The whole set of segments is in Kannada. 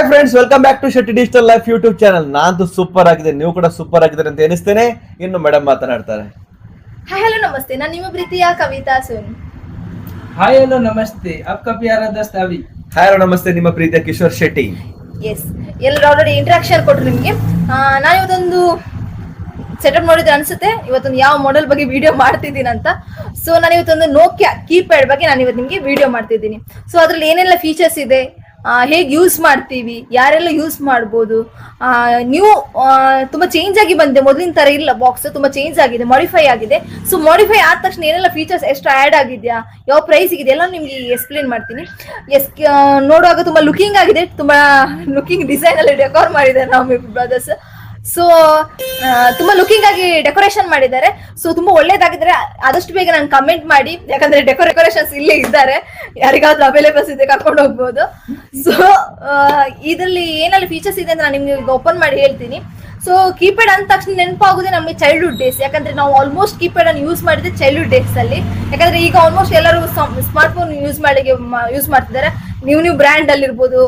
Friends, welcome back to Shetty digital life YouTube channel. ನಾನಂತೂ ಸೂಪರ್ ಆಗಿದೆ, ನೀವು ಕೂಡ ಸೂಪರ್ ಆಗಿದ್ದಾರೆ ಅಂತ ಎನಿಸ್ತೇನೆ. ಇನ್ನು ಮೇಡಮ್ ಮಾತನಾಡ್ತಾರೆ. ಹಾಯ್ ಹಲೋ ನಮಸ್ತೆ, ನಾನು ನಿಮ್ಮ ಪ್ರೀತಿಯ ಕವಿತಾ ಸೋನ್. ಹಾಯ್ ಹಲೋ ನಮಸ್ತೆ, आपका प्यारा दोस्त अभी. ಹಾಯ್ ಹಲೋ ನಮಸ್ತೆ, ನಿಮ್ಮ ಪ್ರೀತಿಯ ಕಿಶೋರ್ ಶೆಟ್ಟಿ. ಎಸ್, ಎಲ್ಲರೂ ಆಲ್ರೆಡಿ ಇಂಟ್ರಾಕ್ಷನ್ ಕೊಟ್ರು ನಿಮಗೆ. ನಾನು ಇವತ್ತೊಂದು ಸೆಟಪ್ ನೋಡಿದ್ರೆ ಅನ್ಸುತ್ತೆ ಇವತ್ತೊಂದು ಯಾವ ಮಾಡೆಲ್ ಬಗ್ಗೆ ವಿಡಿಯೋ ಮಾಡ್ತಿದ್ದೀನಿ ಅಂತ. ಸೊ ನಾನು ಇವತ್ತೊಂದು ನೋಕಿಯಾ ಕೀಪ್ಯಾಡ್ ಬಗ್ಗೆ ನಾನು ಇವತ್ತು ನಿಮಗೆ ವಿಡಿಯೋ ಮಾಡ್ತಿದ್ದೀನಿ. ಸೊ ಅದ್ರಲ್ಲಿ ಏನೆಲ್ಲ ಫೀಚರ್ಸ್ ಇದೆ, ಹೇಗೆ ಯೂಸ್ ಮಾಡ್ತೀವಿ, ಯಾರೆಲ್ಲ ಯೂಸ್ ಮಾಡ್ಬೋದು. ನೀವು ತುಂಬಾ ಚೇಂಜ್ ಆಗಿ ಬಂದಿದೆ, ಮೊದಲಿನ ತರ ಇಲ್ಲ, ಬಾಕ್ಸ್ ತುಂಬಾ ಚೇಂಜ್ ಆಗಿದೆ, ಮಾಡಿಫೈ ಆಗಿದೆ. ಸೊ ಮಾಡಿಫೈ ಆದ ತಕ್ಷಣ ಏನೆಲ್ಲ ಫೀಚರ್ಸ್ ಎಷ್ಟು ಆಡ್ ಆಗಿದೆಯಾ, ಯಾವ ಪ್ರೈಸ್ ಇದೆ ಎಲ್ಲ ನಿಮ್ಗೆ ಎಕ್ಸ್ಪ್ಲೇನ್ ಮಾಡ್ತೀನಿ. ಎಸ್, ನೋಡುವಾಗ ತುಂಬಾ ಲುಕಿಂಗ್ ಆಗಿದೆ, ತುಂಬಾ ಲುಕಿಂಗ್ ಡಿಸೈನ್ ಅಲ್ಲಿ ಡೆಕೋರ್ ಮಾಡಿದ್ದಾರೆ ನಾವು ಬ್ರದರ್ಸ್. ಸೊ ತುಂಬಾ ಲುಕಿಂಗ್ ಆಗಿ ಡೆಕೋರೇಷನ್ ಮಾಡಿದ್ದಾರೆ. ಸೊ ತುಂಬಾ ಒಳ್ಳೇದಾಗಿದ್ರೆ ಆದಷ್ಟು ಬೇಗ ನಾನು ಕಮೆಂಟ್ ಮಾಡಿ, ಯಾಕಂದ್ರೆ ಡೆಕೋರೇಷನ್ಸ್ ಇಲ್ಲೇ ಇದ್ದಾರೆ, ಯಾರಿಗಾದ್ರೂ ಅವೈಲೇಬಲ್ಸ್ ಇದೆ ಕರ್ಕೊಂಡು ಹೋಗ್ಬೋದು. ಸೊ ಇದರಲ್ಲಿ ಏನೆಲ್ಲ ಫೀಚರ್ಸ್ ಇದೆ ಅಂತ ನಾನು ನಿಮ್ಗೆ ಓಪನ್ ಮಾಡಿ ಹೇಳ್ತೀನಿ. ಸೊ ಕೀಪ್ಯಾಡ್ ಅಂದ ತಕ್ಷಣ ನೆನಪಾಗೋದೇ ನಮಗೆ ಚೈಲ್ಡ್ಹುಡ್ ಡೇಸ್, ಯಾಕಂದ್ರೆ ನಾವು ಆಲ್ಮೋಸ್ಟ್ ಕೀಪ್ಯಾಡ್ ಅನ್ನು ಯೂಸ್ ಮಾಡಿದ್ರೆ ಚೈಲ್ಡ್ಹುಡ್ ಡೇಸ್ ಅಲ್ಲಿ. ಯಾಕಂದ್ರೆ ಈಗ ಆಲ್ಮೋಸ್ಟ್ ಎಲ್ಲರೂ ಸ್ಮಾರ್ಟ್ ಫೋನ್ ಯೂಸ್ ಮಾಡ್ತಿದ್ದಾರೆ. ನ್ಯೂ ಬ್ರ್ಯಾಂಡ್ ಅಲ್ಲಿ ಇರ್ಬೋದು,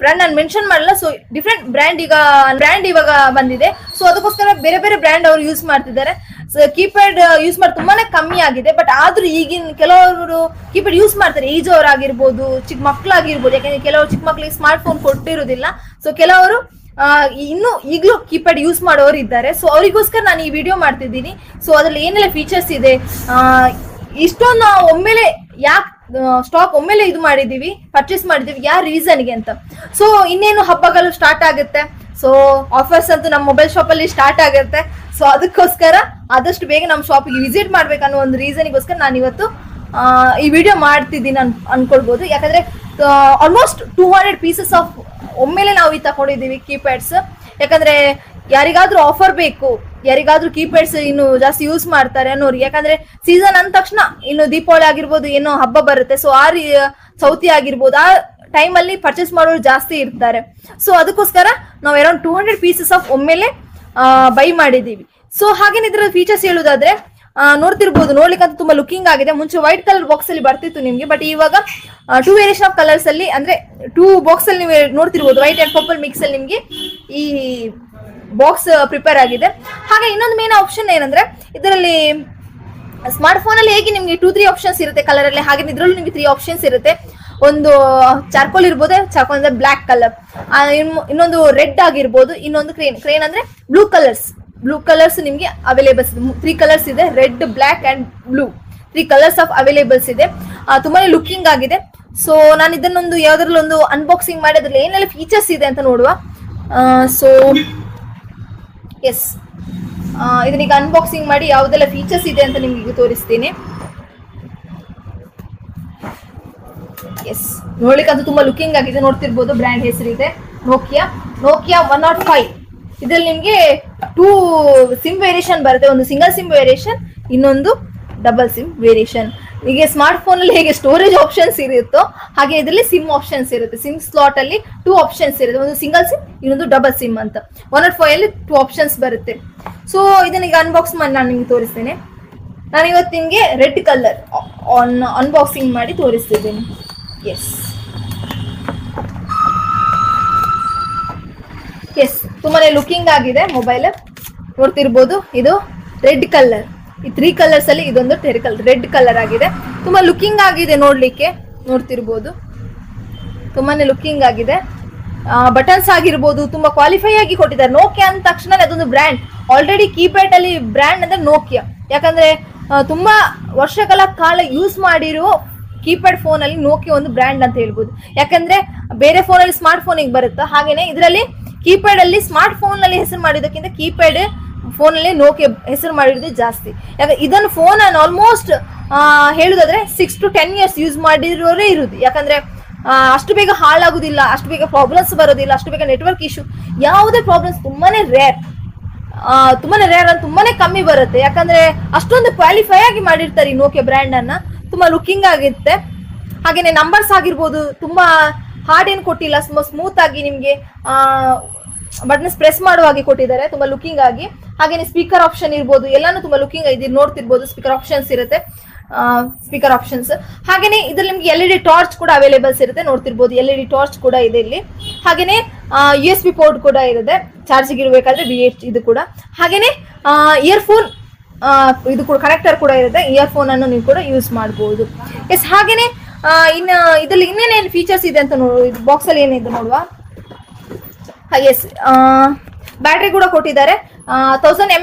ಬ್ರ್ಯಾಂಡ್ ನಾನು ಮೆನ್ಷನ್ ಮಾಡಲ್ಲ. ಸೊ ಡಿಫ್ರೆಂಟ್ ಬ್ರ್ಯಾಂಡ್ ಇವಾಗ ಬಂದಿದೆ. ಸೊ ಅದಕ್ಕೋಸ್ಕರ ಬೇರೆ ಬೇರೆ ಬ್ರ್ಯಾಂಡ್ ಅವರು ಯೂಸ್ ಮಾಡ್ತಿದ್ದಾರೆ. ಸೊ ಕೀಪ್ಯಾಡ್ ಯೂಸ್ ಮಾಡಿ ತುಂಬಾನೇ ಕಮ್ಮಿ ಆಗಿದೆ. ಬಟ್ ಆದ್ರೂ ಈಗಿನ ಕೆಲವರು ಕೀಪ್ಯಾಡ್ ಯೂಸ್ ಮಾಡ್ತಾರೆ, ಏಜ್ ಅವರಾಗಿರ್ಬೋದು, ಚಿಕ್ಕ ಮಕ್ಕಳಾಗಿರ್ಬೋದು. ಯಾಕಂದ್ರೆ ಕೆಲವರು ಚಿಕ್ಕ ಮಕ್ಕಳಿಗೆ ಸ್ಮಾರ್ಟ್ ಫೋನ್ ಕೊಟ್ಟಿರೋದಿಲ್ಲ. ಸೊ ಕೆಲವರು ಇನ್ನು ಈಗಲೂ ಕೀಪ್ಯಾಡ್ ಯೂಸ್ ಮಾಡೋರು ಇದ್ದಾರೆ. ಸೊ ಅವರಿಗೋಸ್ಕರ ನಾನು ಈ ವಿಡಿಯೋ ಮಾಡ್ತಿದ್ದೀನಿ. ಸೊ ಅದ್ರಲ್ಲಿ ಏನೆಲ್ಲ ಫೀಚರ್ಸ್ ಇದೆ, ಇಷ್ಟೊಂದು ನಾವು ಒಮ್ಮೆಲೆ ಯಾಕೆ ಸ್ಟಾಕ್ ಒಮ್ಮೆಲೆ ಇದು ಮಾಡಿದೀವಿ, ಪರ್ಚೇಸ್ ಮಾಡಿದೀವಿ, ಯಾವ ರೀಸನ್ಗೆ ಅಂತ. ಸೊ ಇನ್ನೇನು ಹಬ್ಬಗಳು ಸ್ಟಾರ್ಟ್ ಆಗುತ್ತೆ. ಸೊ ಆಫರ್ಸ್ ಅಂತೂ ನಮ್ಮ ಮೊಬೈಲ್ ಶಾಪ್ ಅಲ್ಲಿ ಸ್ಟಾರ್ಟ್ ಆಗುತ್ತೆ. ಸೊ ಅದಕ್ಕೋಸ್ಕರ ಆದಷ್ಟು ಬೇಗ ನಮ್ಮ ಶಾಪಿಗೆ ವಿಸಿಟ್ ಮಾಡ್ಬೇಕನ್ನೋ ಒಂದು ರೀಸನ್ಗೋಸ್ಕರ ನಾನು ಇವತ್ತು ಈ ವಿಡಿಯೋ ಮಾಡ್ತಿದ್ದೀನಿ ಅನ್ಕೊಳ್ಬಹುದು. ಯಾಕಂದ್ರೆ ಆಲ್ಮೋಸ್ಟ್ 200 ಪೀಸಸ್ ಆಫ್ ಒಮ್ಮೆಲೆ ನಾವು ಈ ತಗೊಂಡಿದ್ದೀವಿ ಕೀಪ್ಯಾಡ್ಸ್. ಯಾಕಂದ್ರೆ ಯಾರಿಗಾದ್ರೂ ಆಫರ್ ಬೇಕು, ಯಾರಿಗಾದ್ರೂ ಕೀಪ್ಯಾಡ್ಸ್ ಇನ್ನು ಜಾಸ್ತಿ ಯೂಸ್ ಮಾಡ್ತಾರೆ ಅನ್ನೋರು. ಯಾಕಂದ್ರೆ ಸೀಸನ್ ಅಂದ ತಕ್ಷಣ ಇನ್ನು ದೀಪಾವಳಿ ಆಗಿರ್ಬೋದು, ಏನೋ ಹಬ್ಬ ಬರುತ್ತೆ. ಸೊ ಚೌತಿ ಆಗಿರ್ಬೋದು, ಆ ಟೈಮ್ ಅಲ್ಲಿ ಪರ್ಚೇಸ್ ಮಾಡೋರು ಜಾಸ್ತಿ ಇರ್ತಾರೆ. ಸೊ ಅದಕ್ಕೋಸ್ಕರ ನಾವು ಅರೌಂಡ್ 200 ಪೀಸಸ್ ಆಫ್ ಒಮ್ಮೆಲೆ ಬೈ ಮಾಡಿದೀವಿ. ಸೊ ಹಾಗೇನೆ ಇದ್ರ ಫೀಚರ್ಸ್ ಹೇಳುದಾದ್ರೆ, ನೋಡ್ತಿರ್ಬೋದು, ನೋಡ್ಲಿಕ್ಕಂತ ತುಂಬಾ ಲುಕಿಂಗ್ ಆಗಿದೆ. ಮುಂಚೆ ವೈಟ್ ಕಲರ್ ಬಾಕ್ಸ್ ಅಲ್ಲಿ ಬರ್ತಿತ್ತು ನಿಮ್ಗೆ, ಬಟ್ ಇವಾಗ 2 ವೇರಿಯೇಷನ್ ಆಫ್ ಕಲರ್ಸ್ ಅಲ್ಲಿ, ಅಂದ್ರೆ 2 ಬಾಕ್ಸ್ ಅಲ್ಲಿ ನೀವು ನೋಡ್ತಿರ್ಬೋದು, ವೈಟ್ ಅಂಡ್ ಪರ್ಪಲ್ ಮಿಕ್ಸ್ ಅಲ್ಲಿ ನಿಮ್ಗೆ ಈ ಬಾಕ್ಸ್ ಪ್ರಿಪೇರ್ ಆಗಿದೆ. ಹಾಗೆ ಇನ್ನೊಂದು ಮೇನ್ ಆಪ್ಷನ್ ಏನಂದ್ರೆ, ಇದರಲ್ಲಿ ಸ್ಮಾರ್ಟ್ ಫೋನ್ ಅಲ್ಲಿ ಹೇಗೆ ನಿಮ್ಗೆ 2-3 ಆಪ್ಷನ್ಸ್ ಇರುತ್ತೆ ಕಲರ್ ಅಲ್ಲಿ, ಹಾಗೆ ಇದ್ರಲ್ಲೂ ನಿಮ್ಗೆ 3 ಆಪ್ಷನ್ಸ್ ಇರುತ್ತೆ. ಒಂದು ಚಾರ್ಕೋಲ್ ಇರ್ಬೋದು, ಚಾರ್ಕೋಲ್ ಅಂದ್ರೆ ಬ್ಲಾಕ್ ಕಲರ್, ಇನ್ನೊಂದು ರೆಡ್ ಆಗಿರ್ಬೋದು, ಇನ್ನೊಂದು ಕ್ರೇನ್ ಅಂದ್ರೆ ಬ್ಲೂ ಕಲರ್ಸ್ ನಿಮ್ಗೆ ಅವೈಲೇಬಲ್ಸ್ ಇದೆ. 3 ಕಲರ್ಸ್ ಇದೆ, red, black and blue. 3 colours of availables ಇದೆ. ತುಂಬಾನೇ ಲುಕಿಂಗ್ ಆಗಿದೆ. ಸೊ ನಾನು ಇದನ್ನೊಂದು ಯಾವ್ದ್ರಲ್ಲಿ ಒಂದು ಅನ್ಬಾಕ್ಸಿಂಗ್ ಮಾಡಿ ಅದ್ರಲ್ಲಿ ಏನೆಲ್ಲ ಫೀಚರ್ಸ್ ಇದೆ ಅಂತ ನೋಡುವ. ಸೊ ಎಸ್, ಇದನ್ನೀಗ ಅನ್ಬಾಕ್ಸಿಂಗ್ ಮಾಡಿ ಯಾವ್ದೆಲ್ಲ ಫೀಚರ್ಸ್ ಇದೆ ಅಂತ ನಿಮ್ಗೆ ತೋರಿಸ್ತೀನಿ. ಎಸ್, ನೋಡ್ಲಿಕ್ಕೆ ಅದು ತುಂಬಾ ಲುಕಿಂಗ್ ಆಗಿದೆ. ನೋಡ್ತಿರ್ಬೋದು, ಬ್ರ್ಯಾಂಡ್ ಹೆಸರಿದೆ ನೋಕಿಯಾ 105. ಇದ್ರಲ್ಲಿ ನಿಮ್ಗೆ 2 ಸಿಮ್ ವೇರಿಯೇಷನ್ ಬರುತ್ತೆ. ಒಂದು ಸಿಂಗಲ್ ಸಿಮ್ ವೇರಿಯೇಷನ್, ಇನ್ನೊಂದು ಡಬಲ್ ಸಿಮ್ ವೇರಿಯೇಷನ್. ಈಗ ಸ್ಮಾರ್ಟ್ ಫೋನ್ ಅಲ್ಲಿ ಹೇಗೆ ಸ್ಟೋರೇಜ್ ಆಪ್ಷನ್ಸ್ ಇರುತ್ತೋ ಹಾಗೆ ಇದರಲ್ಲಿ ಸಿಮ್ ಆಪ್ಷನ್ಸ್ ಇರುತ್ತೆ. ಸಿಮ್ ಸ್ಲಾಟ್ ಅಲ್ಲಿ 2 ಆಪ್ಷನ್ಸ್ ಇರುತ್ತೆ, ಒಂದು ಸಿಂಗಲ್ ಸಿಮ್, ಇನ್ನೊಂದು ಡಬಲ್ ಸಿಮ್ ಅಂತ. 105 ಅಲ್ಲಿ 2 ಆಪ್ಷನ್ಸ್ ಬರುತ್ತೆ. ಸೊ ಇದನ್ನ ಈಗ ಅನ್ಬಾಕ್ಸ್ ಮಾಡಿ ನಾನು ನಿಮ್ಗೆ ತೋರಿಸ್ತೇನೆ. ನಾನು ಇವತ್ತು ನಿಮ್ಗೆ ರೆಡ್ ಕಲರ್ ಅನ್ಬಾಕ್ಸಿಂಗ್ ಮಾಡಿ ತೋರಿಸ್ತಿದ್ದೀನಿ. ಎಸ್, ತುಂಬಾನೇ ಲುಕಿಂಗ್ ಆಗಿದೆ ಮೊಬೈಲ್. ನೋಡ್ತಿರ್ಬೋದು, ಇದು ರೆಡ್ ಕಲರ್. ಈ 3 ಕಲರ್ಸ್ ಅಲ್ಲಿ ಇದೊಂದು ರೆಡ್ ಕಲರ್ ಆಗಿದೆ. ತುಂಬಾ ಲುಕಿಂಗ್ ಆಗಿದೆ ನೋಡ್ಲಿಕ್ಕೆ, ನೋಡ್ತಿರ್ಬೋದು, ತುಂಬಾನೇ ಲುಕಿಂಗ್ ಆಗಿದೆ. ಬಟನ್ಸ್ ಆಗಿರ್ಬೋದು ತುಂಬಾ ಕ್ವಾಲಿಫೈ ಆಗಿ ಕೊಟ್ಟಿದ್ದಾರೆ. ನೋಕಿಯಾ ಅಂದ ತಕ್ಷಣ ಅದೊಂದು ಬ್ರ್ಯಾಂಡ್. ಆಲ್ರೆಡಿ ಕೀಪ್ಯಾಡ್ ಅಲ್ಲಿ ಬ್ರ್ಯಾಂಡ್ ಅಂದ್ರೆ ನೋಕಿಯಾ. ಯಾಕಂದ್ರೆ ತುಂಬಾ ವರ್ಷಗಳ ಕಾಲ ಯೂಸ್ ಮಾಡಿರೋ ಕೀಪ್ಯಾಡ್ ಫೋನ್ ಅಲ್ಲಿ ನೋಕಿಯಾ ಒಂದು ಬ್ರ್ಯಾಂಡ್ ಅಂತ ಹೇಳ್ಬೋದು. ಯಾಕಂದ್ರೆ ಬೇರೆ ಫೋನ್ ಅಲ್ಲಿ ಸ್ಮಾರ್ಟ್ ಫೋನ್ ಬರುತ್ತೆ, ಹಾಗೇನೆ ಇದರಲ್ಲಿ ಕೀಪ್ಯಾಡ್ ಅಲ್ಲಿ ಸ್ಮಾರ್ಟ್ ಫೋನ್ ಅಲ್ಲಿ ಹೆಸರು ಮಾಡಿದಕ್ಕಿಂತ ಕೀಪ್ಯಾಡ್ ಫೋನ್ ಅಲ್ಲಿ ನೋಕಿಯಾ ಹೆಸರು ಮಾಡಿರೋದು ಜಾಸ್ತಿ. ಯಾಕಂದ್ರೆ ಇದನ್ನು ಫೋನ್ ಅನ್ನು ಆಲ್ಮೋಸ್ಟ್ ಹೇಳುದಾದ್ರೆ 6 to 10 years ಯೂಸ್ ಮಾಡಿರೋರೇ ಇರುದು. ಯಾಕಂದ್ರೆ ಅಷ್ಟು ಬೇಗ ಹಾಳಾಗುದಿಲ್ಲ, ಅಷ್ಟು ಬೇಗ ಪ್ರಾಬ್ಲಮ್ಸ್ ಬರೋದಿಲ್ಲ, ಅಷ್ಟು ಬೇಗ ನೆಟ್ವರ್ಕ್ ಇಶ್ಯೂ, ಯಾವುದೇ ಪ್ರಾಬ್ಲಮ್ಸ್ ತುಂಬಾನೇ ರೇರ್ ಅಂದ್ರೆ ತುಂಬಾನೇ ಕಮ್ಮಿ ಬರುತ್ತೆ. ಯಾಕಂದ್ರೆ ಅಷ್ಟೊಂದು ಕ್ವಾಲಿಫೈ ಆಗಿ ಮಾಡಿರ್ತಾರೆ ಈ ನೋಕಿಯಾ ಬ್ರ್ಯಾಂಡ್ ಅನ್ನ. ತುಂಬಾ ಲುಕಿಂಗ್ ಆಗಿರುತ್ತೆ. ಹಾಗೇನೆ ನಂಬರ್ಸ್ ಆಗಿರ್ಬೋದು, ತುಂಬಾ ಹಾರ್ಡ್ ಏನು ಕೊಟ್ಟಿಲ್ಲ, ಸ್ಮೂತ್ ಆಗಿ ನಿಮ್ಗೆ ಬಟನ್ಸ್ ಪ್ರೆಸ್ ಮಾಡುವಾಗೆ ಕೊಟ್ಟಿದ್ದಾರೆ, ತುಂಬಾ ಲುಕಿಂಗ್ ಆಗಿ. ಹಾಗೇನೆ ಸ್ಪೀಕರ್ ಆಪ್ಷನ್ ಇರ್ಬೋದು, ಎಲ್ಲಾನು ತುಂಬಾ ಲುಕಿಂಗ್ ಇದೆ. ನೋಡ್ತಿರ್ಬೋದು, ಸ್ಪೀಕರ್ ಆಪ್ಷನ್ಸ್ ಇರುತ್ತೆ. Speaker options. ಹಾಗೇನೆ ಇದ್ರಲ್ಲಿ ನಿಮ್ಗೆ LED ಟಾರ್ಚ್ ಕೂಡ ಅವೈಲೇಬಲ್ಸ್ ಇರುತ್ತೆ, ನೋಡ್ತಿರ್ಬೋದು LED ಟಾರ್ಚ್ ಕೂಡ ಇದೆ ಇಲ್ಲಿ. ಹಾಗೇನೆ USB ಪೋರ್ಟ್ ಕೂಡ ಇರುತ್ತೆ, ಚಾರ್ಜಿಗೆ ಇರಬೇಕಾದ್ರೆ V8 ಇದು ಕೂಡ. ಹಾಗೇನೆ ಇಯರ್ಫೋನ್ ಇದು ಕೂಡ ಕನೆಕ್ಟರ್ ಕೂಡ ಇರುತ್ತೆ, ಇಯರ್ಫೋನ್ ಅನ್ನು ನೀವು ಕೂಡ ಯೂಸ್ ಮಾಡಬಹುದು. ಎಸ್, ಹಾಗೇನೆ ಇನ್ನು ಇದರಲ್ಲಿ ಇನ್ನೇನೇನು ಫೀಚರ್ಸ್ ಇದೆ ಅಂತ ಇದು ಬಾಕ್ಸ್ ಅಲ್ಲಿ ಏನಿದೆ ನೋಡುವ. ಎಸ್, ಬ್ಯಾಟ್ರಿ ಕೂಡ ಕೊಟ್ಟಿದ್ದಾರೆ, 1000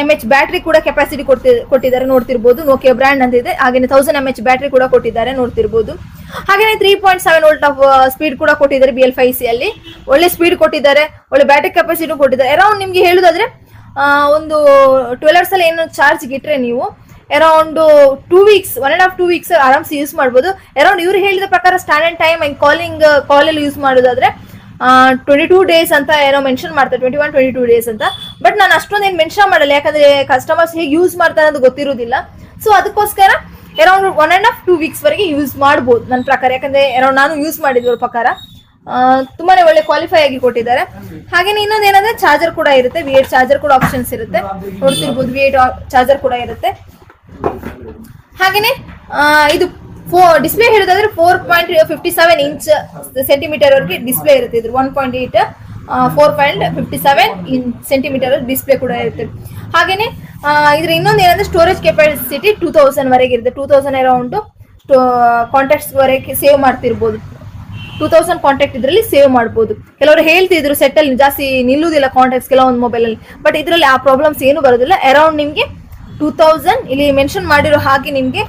mAh ಬ್ಯಾಟ್ರಿ ಕೂಡ ಕೆಪಾಸಿಟಿ ಕೊಟ್ಟಿದ್ದಾರೆ, ನೋಡ್ತಿರ್ಬೋದು. ನೋಕಿಯಾ ಬ್ರ್ಯಾಂಡ್ ಅಂತ ಇದೆ. ಹಾಗೇನೆ 1000 mAh ಬ್ಯಾಟ್ರಿ ಕೂಡ ಕೊಟ್ಟಿದ್ದಾರೆ, ನೋಡ್ತಿರ್ಬೋದು. ಹಾಗೇನೆ 3.7 ವೋಲ್ಟ್ ಆಫ್ ಸ್ಪೀಡ್ ಕೂಡ ಕೊಟ್ಟಿದ್ದಾರೆ BL5C ಅಲ್ಲಿ. ಒಳ್ಳೆ ಸ್ಪೀಡ್ ಕೊಟ್ಟಿದ್ದಾರೆ, ಒಳ್ಳೆ ಬ್ಯಾಟ್ರಿ ಕೆಪಾಸಿಟಿ ಕೊಟ್ಟಿದ್ದಾರೆ. ಅರೌಂಡ್ ನಿಮ್ಗೆ ಹೇಳುದಾದ್ರೆ ಒಂದು 12 hours ಅಲ್ಲಿ ಏನು ಚಾರ್ಜ್ ಇಟ್ರೆ ನೀವು ಅರೌಂಡ್ 2 weeks 1.5 2 weeks ಆರಾಮ್ಸೆ ಯೂಸ್ ಮಾಡ್ಬೋದು. ಅರೌಂಡ್ ಇವ್ರು ಹೇಳಿದ ಪ್ರಕಾರ ಸ್ಟ್ಯಾಂಡರ್ಡ್ ಟೈಮ್ ಕಾಲಲ್ಲಿ ಯೂಸ್ ಮಾಡೋದಾದ್ರೆ 22 days ಅಂತ ಏನೋ ಮೆನ್ಷನ್ ಮಾಡ್ತಾರೆ, 21-22 days ಅಂತ. ಬಟ್ ನಾನು ಅಷ್ಟೊಂದು ಏನು ಮೆನ್ಷನ್ ಮಾಡಲ್ಲ, ಯಾಕಂದ್ರೆ ಕಸ್ಟಮರ್ಸ್ ಹೇಗೆ ಯೂಸ್ ಮಾಡ್ತಾರೆ ಅನ್ನೋದು ಗೊತ್ತಿರೋದಿಲ್ಲ. ಸೊ ಅದಕ್ಕೋಸ್ಕರ ಅರೌಂಡ್ 1.5 2 weeks ವರೆಗೆ ಯೂಸ್ ಮಾಡ್ಬೋದು ನನ್ನ ಪ್ರಕಾರ, ಯಾಕಂದ್ರೆ ಅರೌಂಡ್ ನಾನು ಯೂಸ್ ಮಾಡಿದ್ರ ಪ್ರಕಾರ ತುಂಬಾನೇ ಒಳ್ಳೆ ಕ್ವಾಲಿಫೈ ಆಗಿ ಕೊಟ್ಟಿದ್ದಾರೆ. ಹಾಗೇನೆ ಇನ್ನೊಂದೇನಂದ್ರೆ ಚಾರ್ಜರ್ ಕೂಡ ಇರುತ್ತೆ, V8 ಚಾರ್ಜರ್ ಕೂಡ ಆಪ್ಷನ್ಸ್ ಇರುತ್ತೆ, ನೋಡ್ತಿರ್ಬೋದು. V8 ಚಾರ್ಜರ್ ಕೂಡ ಇರುತ್ತೆ. ಹಾಗೇನೆ ಇದು ಡಿಸ್ಪ್ಲೇ ಹೇಳಿದ್ರೆ 4.57 ಇಂಚ್ ಸೆಂಟಿಮೀಟರ್ ವರೆಗೆ ಡಿಸ್ಪ್ಲೇ ಇರುತ್ತೆ. ಇದ್ರ 1.8 4.57 ಸೆಂಟಿಮೀಟರ್ ಡಿಸ್ಪ್ಲೇ ಕೂಡ ಇರುತ್ತೆ. ಹಾಗೇನೆ ಇದ್ರ ಇನ್ನೊಂದು ಏನಂದ್ರೆ ಸ್ಟೋರೇಜ್ ಕೆಪಾಸಿಟಿ 2000 ವರೆಗೆ ಇರುತ್ತೆ. 2000 ಅರೌಂಡ್ ಕಾಂಟ್ಯಾಕ್ಟ್ಸ್ ವರೆಗೆ ಸೇವ್ ಮಾಡ್ತಿರ್ಬೋದು. 2000 ಕಾಂಟ್ಯಾಕ್ಟ್ ಇದರಲ್ಲಿ ಸೇವ್ ಮಾಡ್ಬೋದು. ಕೆಲವರು ಹೇಳ್ತಿದ್ರು ಸೆಟ್ ಅಲ್ಲಿ ಜಾಸ್ತಿ ನಿಲ್ಲುವುದಿಲ್ಲ ಕಾಂಟ್ಯಾಕ್ಟ್ಸ್ ಕೆಲವೊಂದು ಮೊಬೈಲ್ ಅಲ್ಲಿ, ಬಟ್ ಇದರಲ್ಲಿ ಆ ಪ್ರಾಬ್ಲಮ್ಸ್ ಏನು ಬರೋದಿಲ್ಲ. ಅರೌಂಡ್ ನಿಮ್ಗೆ 2000 ಇಲ್ಲಿ ಮೆನ್ಷನ್ ಮಾಡಿರೋ ಹಾಗೆ ನಿಮ್ಗೆ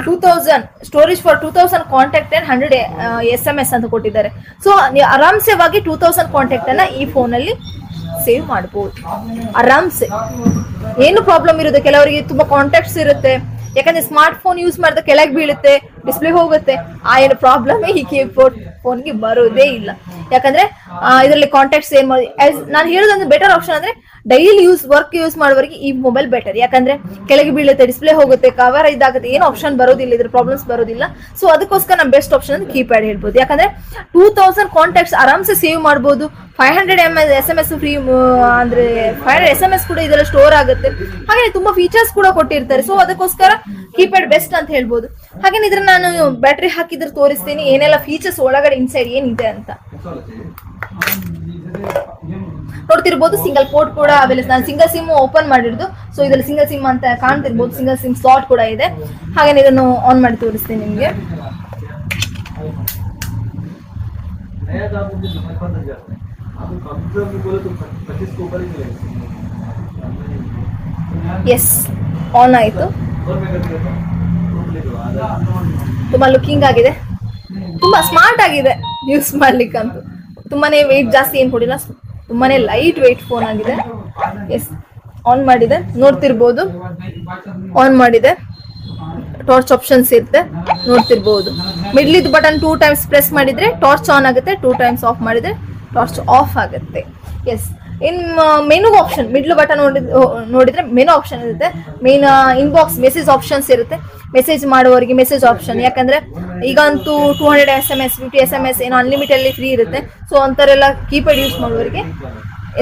2000 storage for 2000 contact and 100 SMS ಅಂತ ಕೊಟ್ಟಿದ್ದಾರೆ. ಸೊ ನೀವು ಆರಾಮ್ಸೆವಾಗಿ 2000 ಕಾಂಟ್ಯಾಕ್ಟ್ ಅನ್ನ ಈ ಫೋನ್ ಅಲ್ಲಿ ಸೇವ್ ಮಾಡಬಹುದು ಆರಾಮ್ಸೆ. ಏನು ಪ್ರಾಬ್ಲಮ್ ಇರುತ್ತೆ, ಕೆಲವರಿಗೆ ತುಂಬಾ ಕಾಂಟ್ಯಾಕ್ಟ್ಸ್ ಇರುತ್ತೆ, ಯಾಕಂದ್ರೆ ಸ್ಮಾರ್ಟ್ ಫೋನ್ ಯೂಸ್ ಮಾಡಿದ್ರೆ ಕೆಳಗೆ ಬೀಳುತ್ತೆ, ಡಿಸ್ಪ್ಲೇ ಹೋಗುತ್ತೆ. ಆ ಏನು ಪ್ರಾಬ್ಲಮ್ ಈ ಕೀಬೋರ್ಡ್ ಫೋನ್ಗೆ ಬರೋದೇ ಇಲ್ಲ. ಯಾಕಂದ್ರೆ ಇದರಲ್ಲಿ ಕಾಂಟ್ಯಾಕ್ಟ್ಸ್ ಏನ್ ಮಾಡಿ ನಾನು ಹೇಳೋದಂದ್ರೆ ಬೆಟರ್ ಆಪ್ಷನ್ ಅಂದ್ರೆ ಡೈಲಿ ವರ್ಕ್ ಯೂಸ್ ಮಾಡೋವರೆಗೆ ಈ ಮೊಬೈಲ್ ಬೆಟರ್. ಯಾಕಂದ್ರೆ ಕೆಳಗೆ ಬೀಳುತ್ತೆ, ಡಿಸ್ಪ್ಲೇ ಹೋಗುತ್ತೆ, ಕವರ್ ಇದಾಗುತ್ತೆ, ಏನು ಆಪ್ಷನ್ ಬರೋದಿಲ್ಲ, ಇದ್ರ ಪ್ರಾಬ್ಲಮ್ಸ್ ಬರೋದಿಲ್ಲ. ಸೊ ಅದಕ್ಕೋಸ್ಕರ ನಮ್ಮ ಬೆಸ್ಟ್ ಆಪ್ಷನ್ ಅಂದ್ರೆ ಕೀಪ್ಯಾಡ್ ಹೇಳ್ಬೋದು. ಯಾಕಂದ್ರೆ 2000 ಕಾಂಟ್ಯಾಕ್ಟ್ಸ್ ಆರಾಮ್ಸೆ ಸೇವ್ ಮಾಡ್ಬೋದು. 500 SMS ಫ್ರೀ ಅಂದ್ರೆ 500 SMS ಕೂಡ ಇದರಲ್ಲಿ ಸ್ಟೋರ್ ಆಗುತ್ತೆ. ಹಾಗೆ ತುಂಬಾ ಫೀಚರ್ಸ್ ಕೂಡ ಕೊಟ್ಟಿರ್ತಾರೆ. ಸೊ ಅದಕ್ಕೋಸ್ಕರ ಕೀಪ್ಯಾಡ್ ಬೆಸ್ಟ್ ಅಂತ ಹೇಳ್ಬೋದು. ಹಾಗೆ ಇದ್ರ ನಾನು ಬ್ಯಾಟ್ರಿ ಹಾಕಿದ್ರೆ ತೋರಿಸ್ತೀನಿ ಏನೆಲ್ಲ ಫೀಚರ್ಸ್ ಒಳಗಡೆ ಇನ್ಸೈಡ್ ಏನಿದೆ ಅಂತ. ನೋಡ್ತಿರ್ಬೋದು ಸಿಂಗಲ್ ಪೋರ್ಟ್ ಕೂಡ ಅವೈಲೇಬಲ್. ನಾನು ಸಿಂಗಲ್ ಸಿಮ್ ಓಪನ್ ಮಾಡಿರೋದು, ಸೊ ಇದರಲ್ಲಿ ಸಿಂಗಲ್ ಸಿಮ್ ಅಂತ ಕಾಣ್ತಿರ್ಬೋದು. ಸಿಂಗಲ್ ಸಿಮ್ ಸ್ಲಾಟ್ ಕೂಡ ಇದೆ. ಹಾಗೆ ಇದನ್ನು ಆನ್ ಮಾಡಿ ತೋರಿಸ್ತೀನಿ ನಿಮ್ಗೆ. ಎಸ್, ಆನ್ ಆಯ್ತು. ತುಂಬಾ ಲುಕಿಂಗ್ ಆಗಿದೆ, ತುಂಬಾ ಸ್ಮಾರ್ಟ್ ಆಗಿದೆ ಯೂಸ್ ಮಾಡ್ಲಿಕ್ಕಂತೂ. ತುಂಬಾನೇ ವೆಯ್ಟ್ ಜಾಸ್ತಿ ಏನ್ ಕೊಡಿಲ್ಲ, ತುಂಬಾನೇ ಲೈಟ್ ವೆಯ್ಟ್ ಫೋನ್ ಆಗಿದೆ. ಎಸ್, ಆನ್ ಮಾಡಿದೆ, ನೋಡ್ತಿರ್ಬೋದು. ಆನ್ ಮಾಡಿದೆ, ಟಾರ್ಚ್ ಆಪ್ಷನ್ಸ್ ಇರುತ್ತೆ, ನೋಡ್ತಿರ್ಬೋದು. ಮಿಡ್ಲಿದ್ ಬಟನ್ 2 times ಪ್ರೆಸ್ ಮಾಡಿದ್ರೆ ಟಾರ್ಚ್ ಆನ್ ಆಗುತ್ತೆ, 2 times ಆಫ್ ಮಾಡಿದ್ರೆ ಟಾರ್ಚ್ ಆಫ್ ಆಗುತ್ತೆ. ಎಸ್, ಇನ್ ಮೆನು ಆಪ್ಷನ್ ಮಿಡ್ಲ್ ಬಟನ್ ನೋಡಿದ್ರೆ ಮೆನು ಆಪ್ಷನ್ ಇರುತ್ತೆ. ಮೇನ್ ಇನ್ಬಾಕ್ಸ್ ಮೆಸೇಜ್ ಆಪ್ಷನ್ಸ್ ಇರುತ್ತೆ, ಮೆಸೇಜ್ ಮಾಡುವವರಿಗೆ ಮೆಸೇಜ್ ಆಪ್ಷನ್. ಯಾಕಂದ್ರೆ ಈಗಂತೂ 200 SMS 50 SMS ಏನೋ ಅನ್ಲಿಮಿಟೆಡ್ ಅಲ್ಲಿ ಫ್ರೀ ಇರುತ್ತೆ. ಸೊ ಅಂತವರೆಲ್ಲ ಕೀಪ್ಯಾಡ್ ಯೂಸ್ ಮಾಡುವವರಿಗೆ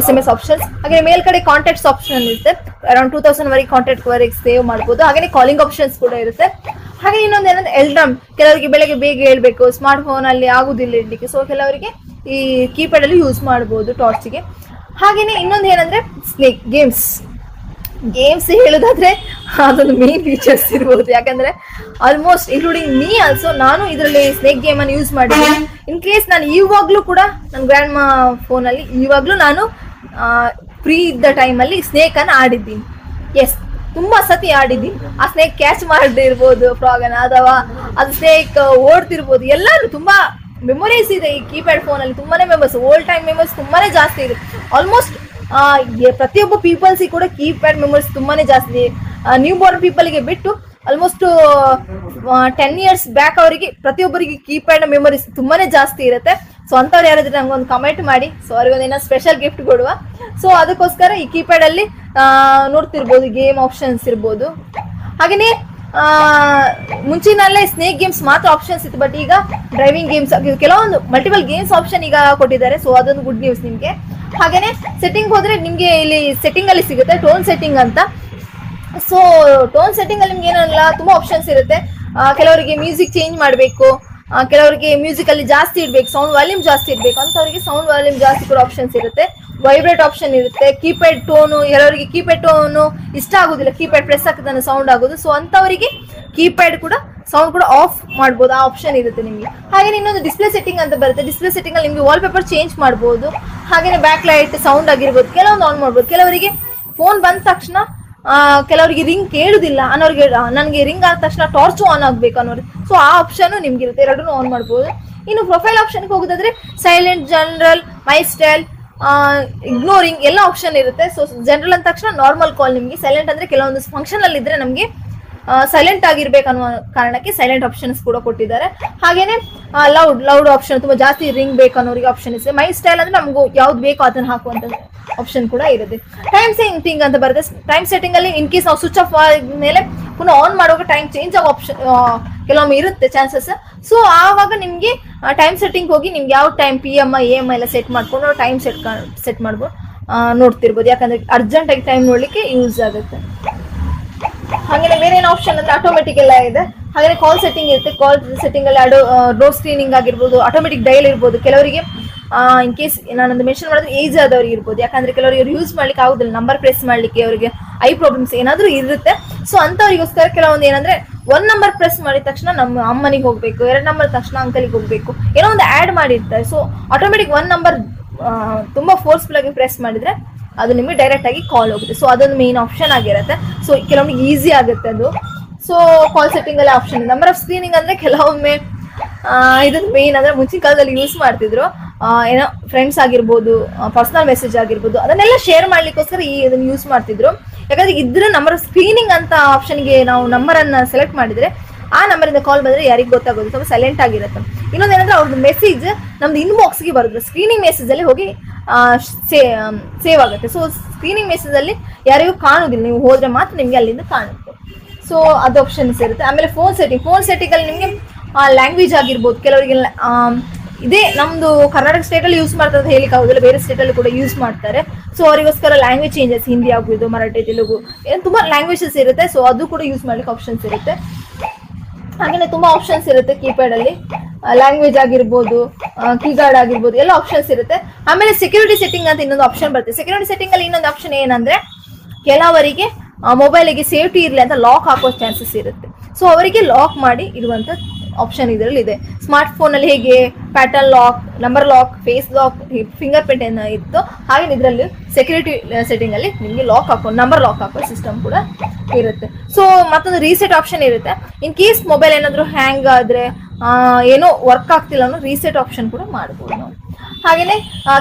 SMS ಆಪ್ಷನ್ಸ್. ಹಾಗೆ ಮೇಲ್ಗಡೆ ಕಾಂಟ್ಯಾಕ್ಟ್ಸ್ ಆಪ್ಷನ್ ಇರುತ್ತೆ, ಅರೌಂಡ್ 2000 ವರೆಗೆ ಕಾಂಟ್ಯಾಕ್ಟ್ ವರೆಗೆ ಸೇವ್ ಮಾಡ್ಬೋದು. ಹಾಗೆ ಕಾಲಿಂಗ್ ಆಪ್ಷನ್ಸ್ ಕೂಡ ಇರುತ್ತೆ. ಹಾಗೆ ಇನ್ನೊಂದು ಏನಂದ್ರೆ ಎಲ್ಡ್ರಮ್, ಕೆಲವರಿಗೆ ಬೆಳಗ್ಗೆ ಬೇಗ ಹೇಳ್ಬೇಕು, ಸ್ಮಾರ್ಟ್ ಫೋನ್ ಅಲ್ಲಿ ಆಗುದಿಲ್ಲ ಇಡ್ಲಿಕ್ಕೆ. ಸೊ ಕೆಲವರಿಗೆ ಈ ಕೀಪ್ಯಾಡ್ ಅಲ್ಲಿ ಯೂಸ್ ಮಾಡಬಹುದು ಟಾರ್ಚ್ಗೆ. ಹಾಗೇನೆ ಇನ್ನೊಂದು ಏನಂದ್ರೆ ಸ್ನೇಕ್ ಗೇಮ್ಸ್ ಹೇಳೋದಾದ್ರೆ ಅದೊಂದು ಮೇನ್ ಫೀಚರ್ಸ್ ಇರ್ಬೋದು. ಯಾಕಂದ್ರೆ ಆಲ್ಮೋಸ್ಟ್ ಇನ್ಕ್ಲೂಡಿಂಗ್ ಮೀ ಆಲ್ಸೋ ನಾನು ಇದರಲ್ಲಿ ಸ್ನೇಕ್ ಗೇಮ್ ಅನ್ನು ಯೂಸ್ ಮಾಡಿದ್ದೀನಿ. ಇನ್ ಕೇಸ್ ನಾನು ಇವಾಗ್ಲೂ ಕೂಡ ನನ್ನ ಗ್ರ್ಯಾಂಡ್ ಮಾ ಫೋನ್ ಅಲ್ಲಿ ಇವಾಗ್ಲೂ ನಾನು ಫ್ರೀ ಇದ್ದ ಟೈಮ್ ಅಲ್ಲಿ ಸ್ನೇಕ್ ಅನ್ನು ಆಡಿದ್ದೀನಿ. ಎಸ್, ತುಂಬಾ ಸತಿ ಆಡಿದ್ದೀನಿ. ಆ ಸ್ನೇಕ್ ಕ್ಯಾಚ್ ಮಾಡಿರ್ಬೋದು ಫ್ರಾಗ್ ಅನ್ನ, ಅಥವಾ ಅದು ಸ್ನೇಕ್ ಓಡ್ತಿರ್ಬೋದು. ಎಲ್ಲಾನು ತುಂಬಾ ಮೆಮೊರೀಸ್ ಇದೆ ಈ ಕೀಪ್ಯಾಡ್ ಫೋನ್ ಅಲ್ಲಿ. ತುಂಬಾನೇ ಮೆಮೊರೀಸ್, ಓಲ್ಡ್ ಟೈಮ್ ಮೆಮೊರೀಸ್ ತುಂಬಾನೇ ಜಾಸ್ತಿ ಇದೆ. ಆಲ್ಮೋಸ್ಟ್ ಪ್ರತಿಯೊಬ್ಬ ಪೀಪಲ್ಸ್ ಕೂಡ ಕೀಪ್ಯಾಡ್ ಮೆಮೊರೀಸ್ ತುಂಬಾನೇ ಜಾಸ್ತಿ. ನ್ಯೂ ಬಾರ್ನ್ ಪೀಪಲ್ಗೆ ಬಿಟ್ಟು ಆಲ್ಮೋಸ್ಟ್ 10 years ಬ್ಯಾಕ್ ಅವರಿಗೆ ಪ್ರತಿಯೊಬ್ಬರಿಗೆ ಕೀಪ್ಯಾಡ್ ಮೆಮೊರೀಸ್ ತುಂಬಾನೇ ಜಾಸ್ತಿ ಇರುತ್ತೆ. ಸೊ ಅಂತವ್ರು ಯಾರಾದ್ರೆ ನಂಗೊಂದು ಕಮೆಂಟ್ ಮಾಡಿ, ಸೊ ಅವ್ರಿಗೊಂದೇನೋ ಸ್ಪೆಷಲ್ ಗಿಫ್ಟ್ ಕೊಡುವ. ಸೊ ಅದಕ್ಕೋಸ್ಕರ ಈ ಕೀಪ್ಯಾಡ್ ಅಲ್ಲಿ ನೋಡ್ತಿರ್ಬೋದು ಗೇಮ್ ಆಪ್ಷನ್ಸ್ ಇರ್ಬೋದು. ಹಾಗೇನೆ ಮುಂಚಿನಲ್ಲೇ ಸ್ನೇಕ್ ಗೇಮ್ಸ್ ಮಾತ್ರ ಆಪ್ಷನ್ಸ್ ಇತ್ತು, ಬಟ್ ಈಗ ಡ್ರೈವಿಂಗ್ ಗೇಮ್ಸ್, ಕೆಲವೊಂದು ಮಲ್ಟಿಪಲ್ ಗೇಮ್ಸ್ ಆಪ್ಷನ್ ಈಗ ಕೊಟ್ಟಿದ್ದಾರೆ. ಸೊ ಅದೊಂದು ಗುಡ್ ನ್ಯೂಸ್ ನಿಮ್ಗೆ. ಹಾಗೇನೆ ಸೆಟ್ಟಿಂಗ್ ಹೋದ್ರೆ ನಿಮ್ಗೆ ಇಲ್ಲಿ ಸೆಟ್ಟಿಂಗ್ ಅಲ್ಲಿ ಸಿಗುತ್ತೆ ಟೋನ್ ಸೆಟ್ಟಿಂಗ್ ಅಂತ. ಸೊ ಟೋನ್ ಸೆಟ್ಟಿಂಗ್ ಅಲ್ಲಿ ನಿಮ್ಗೆ ಏನಲ್ಲ ತುಂಬಾ ಆಪ್ಷನ್ಸ್ ಇರುತ್ತೆ. ಕೆಲವರಿಗೆ ಮ್ಯೂಸಿಕ್ ಚೇಂಜ್ ಮಾಡಬೇಕು, ಕೆಲವರಿಗೆ ಮ್ಯೂಸಿಕ್ ಅಲ್ಲಿ ಜಾಸ್ತಿ ಇಡ್ಬೇಕು, ಸೌಂಡ್ ವಾಲ್ಯೂಮ್ ಜಾಸ್ತಿ ಇಡ್ಬೇಕು ಅಂತವರಿಗೆ ಸೌಂಡ್ ವಾಲ್ಯೂಮ್ ಜಾಸ್ತಿ ಕೂಡ ಆಪ್ಷನ್ಸ್ ಇರುತ್ತೆ. ವೈಬ್ರೇಟ್ ಆಪ್ಷನ್ ಇರುತ್ತೆ. ಕೀಪ್ಯಾಡ್ ಟೋನು, ಕೆಲವರಿಗೆ ಕೀಪ್ಯಾಡ್ ಟೋನು ಇಷ್ಟ ಆಗುದಿಲ್ಲ, ಕೀಪ್ಯಾಡ್ ಪ್ರೆಸ್ ಹಾಕಿದ್ರೆ ಸೌಂಡ್ ಆಗೋದು. ಸೊ ಅಂತವರಿಗೆ ಕೀಪ್ಯಾಡ್ ಕೂಡ ಸೌಂಡ್ ಕೂಡ ಆಫ್ ಮಾಡ್ಬೋದು, ಆ ಆಪ್ಷನ್ ಇರುತ್ತೆ ನಿಮಗೆ. ಹಾಗೆ ಇನ್ನೊಂದು ಡಿಸ್ಪ್ಲೇ ಸೆಟ್ಟಿಂಗ್ ಅಂತ ಬರುತ್ತೆ. ಡಿಸ್ಪ್ಲೇ ಸೆಟ್ಟಿಂಗ್ ಅಲ್ಲಿ ನಿಮಗೆ ವಾಲ್ ಪೇಪರ್ ಚೇಂಜ್ ಮಾಡ್ಬೋದು. ಹಾಗೆ ಬ್ಯಾಕ್ ಲೈಟ್, ಸೌಂಡ್ ಆಗಿರ್ಬೋದು ಕೆಲವೊಂದು ಆನ್ ಮಾಡ್ಬೋದು. ಕೆಲವರಿಗೆ ಫೋನ್ ಬಂದ ತಕ್ಷಣ ಕೆಲವರಿಗೆ ರಿಂಗ್ ಕೇಳುದಿಲ್ಲ ಅನ್ನೋರಿಗೆ, ನನಗೆ ರಿಂಗ್ ಆದ ತಕ್ಷಣ ಟಾರ್ಚು ಆನ್ ಆಗ್ಬೇಕು ಅನ್ನೋರಿಗೆ, ಸೊ ಆ ಆಪ್ಷನ್ ನಿಮ್ಗೆ ಇರುತ್ತೆ, ಎರಡನ್ನೂ ಆನ್ ಮಾಡ್ಬೋದು. ಇನ್ನು ಪ್ರೊಫೈಲ್ ಆಪ್ಷನ್ಗೆ ಹೋಗೋದಾದ್ರೆ ಸೈಲೆಂಟ್, ಜನರಲ್, ಮೈ ಸ್ಟೈಲ್, ಇಗ್ನೋರಿಂಗ್ ಎಲ್ಲ ಆಪ್ಷನ್ ಇರುತ್ತೆ. ಸೊ ಜನರಲ್ ಅಂದ ತಕ್ಷಣ ನಾರ್ಮಲ್ ಕಾಲ್ ನಿಮಗೆ, ಸೈಲೆಂಟ್ ಅಂದ್ರೆ ಕೆಲವೊಂದು ಫಂಕ್ಷನ್ ಅಲ್ಲಿ ಇದ್ರೆ ನಮಗೆ ಸೈಲೆಂಟ್ ಆಗಿರ್ಬೇಕು ಅನ್ನೋ ಕಾರಣಕ್ಕೆ ಸೈಲೆಂಟ್ ಆಪ್ಷನ್ಸ್ ಕೂಡ ಕೊಟ್ಟಿದ್ದಾರೆ. ಹಾಗೇನೆ ಲೌಡ್ ಆಪ್ಷನ್, ತುಂಬಾ ಜಾಸ್ತಿ ರಿಂಗ್ ಬೇಕು ಅನ್ನೋರಿಗೆ ಆಪ್ಷನ್ ಇದೆ. ಮೈ ಸ್ಟೈಲ್ ಅಂದ್ರೆ ನಮಗೂ ಯಾವ್ದು ಬೇಕೋ ಅದನ್ನ ಹಾಕುವಂತ ಆಪ್ಷನ್ ಕೂಡ ಇರುತ್ತೆ. ಟೈಮ್ ಸೆಟ್ಟಿಂಗ್ ಅಂತ ಬರುತ್ತೆ. ಟೈಮ್ ಸೆಟ್ಟಿಂಗ್ ಅಲ್ಲಿ ಇನ್ ಕೇಸ್ ನಾವು ಸ್ವಿಚ್ ಆಫ್ ಆದ್ಮೇಲೆ ಪುನಃ ಆನ್ ಮಾಡುವಾಗ ಟೈಮ್ ಚೇಂಜ್ ಆಗೋ ಆಪ್ಷನ್ ಕೆಲವೊಮ್ಮೆ ಇರುತ್ತೆ ಚಾನ್ಸಸ್. ಸೊ ಆವಾಗ ನಿಮ್ಗೆ ಟೈಮ್ ಸೆಟ್ಟಿಂಗ್ ಹೋಗಿ ನಿಮ್ಗೆ ಯಾವ ಟೈಮ್ PM AM ಎಲ್ಲ ಸೆಟ್ ಮಾಡ್ಕೊಂಡು ಟೈಮ್ ಸೆಟ್ ಮಾಡ್ಬೋದು, ನೋಡ್ತಿರ್ಬೋದು. ಯಾಕಂದ್ರೆ ಅರ್ಜೆಂಟ್ ಆಗಿ ಟೈಮ್ ನೋಡ್ಲಿಕ್ಕೆ ಯೂಸ್ ಆಗುತ್ತೆ. ಹಾಗೆ ಬೇರೆ ಏನು ಆಪ್ಷನ್ ಅಂದ್ರೆ ಆಟೋಮೆಟಿಕ್ ಎಲ್ಲ ಇದೆ. ಹಾಗೆ ಕಾಲ್ ಸೆಟ್ಟಿಂಗ್ ಇರುತ್ತೆ. ಕಾಲ್ ಸೆಟ್ಟಿಂಗ್ ಅಲ್ಲಿ ಡೋರ್ ಸ್ಕ್ರೀನಿಂಗ್ ಆಗಿರ್ಬೋದು, ಆಟೋಮೆಟಿಕ್ ಡಯಲ್ ಇರ್ಬೋದು. ಕೆಲವರಿಗೆ ಇನ್ ಕೇಸ್ ನಾನೊಂದು ಮೆನ್ಷನ್ ಮಾಡಿದ್ರೆ ಏಜ್ ಆದವ್ರಿಗೆ ಇರ್ಬೋದು, ಯಾಕಂದ್ರೆ ಕೆಲವರಿಗೆ ಯೂಸ್ ಮಾಡ್ಲಿಕ್ಕೆ ಆಗುದಿಲ್ಲ, ನಂಬರ್ ಪ್ರೆಸ್ ಮಾಡ್ಲಿಕ್ಕೆ ಅವರಿಗೆ ಐ ಪ್ರಾಬ್ಲಮ್ಸ್ ಏನಾದ್ರೂ ಇರುತ್ತೆ. ಸೊ ಅಂತವರಿಗೋಸ್ಕರ ಕೆಲವೊಂದು ಏನಂದ್ರೆ 1 ನಂಬರ್ ಪ್ರೆಸ್ ಮಾಡಿದ ತಕ್ಷಣ ನಮ್ಮ ಅಮ್ಮನಿಗೆ ಹೋಗ್ಬೇಕು, 2 ನಂಬರ್ ತಕ್ಷಣ ಅಂಕಲಿಗೆ ಹೋಗ್ಬೇಕು, ಏನೋ ಒಂದು ಆಡ್ ಮಾಡಿರ್ತಾರೆ. ಸೊ ಆಟೋಮೆಟಿಕ್ 1 ನಂಬರ್ ತುಂಬಾ ಫೋರ್ಸ್ಫುಲ್ ಆಗಿ ಪ್ರೆಸ್ ಮಾಡಿದ್ರೆ ಅದು ನಿಮಗೆ ಡೈರೆಕ್ಟ್ ಆಗಿ ಕಾಲ್ ಹೋಗುತ್ತೆ. ಸೊ ಅದೊಂದು ಮೇನ್ ಆಪ್ಷನ್ ಆಗಿರುತ್ತೆ. ಸೊ ಕೆಲವೊಮ್ಮೆ ಈಸಿ ಆಗುತ್ತೆ ಅದು. ಸೊ ಕಾಲ್ ಸೆಟ್ಟಿಂಗ್ ಅಲ್ಲಿ ಆಪ್ಷನ್. ನಂಬರ್ ಆಫ್ ಸ್ಕ್ರೀನಿಂಗ್ ಅಂದ್ರೆ ಕೆಲವೊಮ್ಮೆ ಇದೊಂದು ಮೇನ್ ಅಂದ್ರೆ ಮುಂಚಿನ ಕಾಲದಲ್ಲಿ ಯೂಸ್ ಮಾಡ್ತಿದ್ರು, ಏನೋ ಫ್ರೆಂಡ್ಸ್ ಆಗಿರ್ಬೋದು, ಪರ್ಸನಲ್ ಮೆಸೇಜ್ ಆಗಿರ್ಬೋದು, ಅದನ್ನೆಲ್ಲ ಶೇರ್ ಮಾಡ್ಲಿಕ್ಕೋಸ್ಕರ ಇದನ್ನ ಯೂಸ್ ಮಾಡ್ತಿದ್ರು. ಯಾಕಂದ್ರೆ ಇದ್ರ ನಂಬರ್ ಆಫ್ ಸ್ಕ್ರೀನಿಂಗ್ ಅಂತ ಆಪ್ಷನ್ಗೆ ನಾವು ನಂಬರ್ ಅನ್ನ ಸೆಲೆಕ್ಟ್ ಮಾಡಿದ್ರೆ ಆ ನಂಬರ್ ಇಂದ ಕಾಲ್ ಬಂದ್ರೆ ಯಾರಿಗೆ ಗೊತ್ತಾಗೋದು, ಸ್ವಲ್ಪ ಸೈಲೆಂಟ್ ಆಗಿರುತ್ತೆ. ಇನ್ನೊಂದೇನಂದ್ರೆ ಅವ್ರದ್ದು ಮೆಸೇಜ್ ನಮ್ದು ಇನ್ಬಾಕ್ಸ್ ಗೆ ಬರುತ್ತೆ, ಸ್ಕ್ರೀನಿಂಗ್ ಮೆಸೇಜ್ ಅಲ್ಲಿ ಹೋಗಿ ಸೇವ್ ಆಗುತ್ತೆ. ಸೊ ಸ್ಕ್ರೀನಿಂಗ್ ಮೆಸೇಜ್ ಅಲ್ಲಿ ಯಾರಿಗೂ ಕಾಣುದಿಲ್ಲ, ನೀವು ಹೋದ್ರೆ ಮಾತ್ರ ನಿಮ್ಗೆ ಅಲ್ಲಿಂದ ಕಾಣುತ್ತೆ. ಸೊ ಅದು ಆಪ್ಷನ್ಸ್ ಇರುತ್ತೆ. ಆಮೇಲೆ ಫೋನ್ ಸೆಟ್ಟಿಂಗ್ ಅಲ್ಲಿ ನಿಮ್ಗೆ ಲ್ಯಾಂಗ್ವೇಜ್ ಆಗಿರ್ಬೋದು, ಕೆಲವರಿಗೆ ಇದೇ ನಮ್ದು ಕರ್ನಾಟಕ ಸ್ಟೇಟ್ ಅಲ್ಲಿ ಯೂಸ್ ಮಾಡ್ತಾರೆ ಅಂತ ಹೇಳಿಕ್ ಆಗುದಿಲ್ಲ, ಬೇರೆ ಸ್ಟೇಟ್ ಅಲ್ಲಿ ಕೂಡ ಯೂಸ್ ಮಾಡ್ತಾರೆ. ಸೊ ಅವರಿಗೋಸ್ಕರ ಲ್ಯಾಂಗ್ವೇಜ್ ಚೇಂಜಸ್, ಹಿಂದಿ ಆಗ್ಬೋದು, ಮರಾಠಿ, ತೆಲುಗು, ತುಂಬಾ ಲ್ಯಾಂಗ್ವೇಜಸ್ ಇರುತ್ತೆ. ಸೊ ಅದು ಕೂಡ ಯೂಸ್ ಮಾಡ್ಲಿಕ್ಕೆ ಆಪ್ಷನ್ಸ್ ಇರುತ್ತೆ. ಹಾಗೇನೆ ತುಂಬಾ ಆಪ್ಷನ್ಸ್ ಇರುತ್ತೆ ಕೀಪ್ಯಾಡ್ ಅಲ್ಲಿ, ಲ್ಯಾಂಗ್ವೇಜ್ ಆಗಿರ್ಬೋದು, ಕೀಗಾರ್ಡ್ ಆಗಿರ್ಬೋದು, ಎಲ್ಲ ಆಪ್ಷನ್ಸ್ ಇರುತ್ತೆ. ಆಮೇಲೆ ಸೆಕ್ಯೂರಿಟಿ ಸೆಟ್ಟಿಂಗ್ ಅಂತ ಇನ್ನೊಂದು ಆಪ್ಷನ್ ಬರುತ್ತೆ. ಸೆಕ್ಯೂರಿಟಿ ಸೆಟ್ಟಿಂಗ್ ಅಲ್ಲಿ ಇನ್ನೊಂದು ಆಪ್ಷನ್ ಏನಂದ್ರೆ ಕೆಲವರಿಗೆ ಮೊಬೈಲಿಗೆ ಸೇಫ್ಟಿ ಇರಲಿ ಅಂತ ಲಾಕ್ ಹಾಕೋ ಚಾನ್ಸಸ್ ಇರುತ್ತೆ. ಸೊ ಅವರಿಗೆ ಲಾಕ್ ಮಾಡಿ ಇರುವಂತ ಆಪ್ಷನ್ ಇದರಲ್ಲಿ ಇದೆ. ಸ್ಮಾರ್ಟ್ ಫೋನ್ ಅಲ್ಲಿ ಹೇಗೆ pattern lock, number lock, face lock, finger print ಏನೋ ಇತ್ತು, ಹಾಗೆ ಇದರಲ್ಲಿ ಸೆಕ್ಯೂರಿಟಿ ಸೆಟ್ಟಿಂಗ್ ಅಲ್ಲಿ ನಿಮಗೆ ನಂಬರ್ ಲಾಕ್ ಹಾಕೋ ಸಿಸ್ಟಮ್ ಕೂಡ ಇರುತ್ತೆ. ಸೊ ಮತ್ತೊಂದು ರೀಸೆಟ್ ಆಪ್ಷನ್ ಇರುತ್ತೆ. ಇನ್ ಕೇಸ್ ಮೊಬೈಲ್ ಏನಾದ್ರು ಹ್ಯಾಂಗ್ ಆದ್ರೆ, ಏನೋ ವರ್ಕ್ ಆಗ್ತಿಲ್ಲ ಅನ್ನೋ ರೀಸೆಟ್ ಆಪ್ಷನ್ ಕೂಡ ಮಾಡ್ಬೋದು ನಾವು. ಹಾಗೇನೆ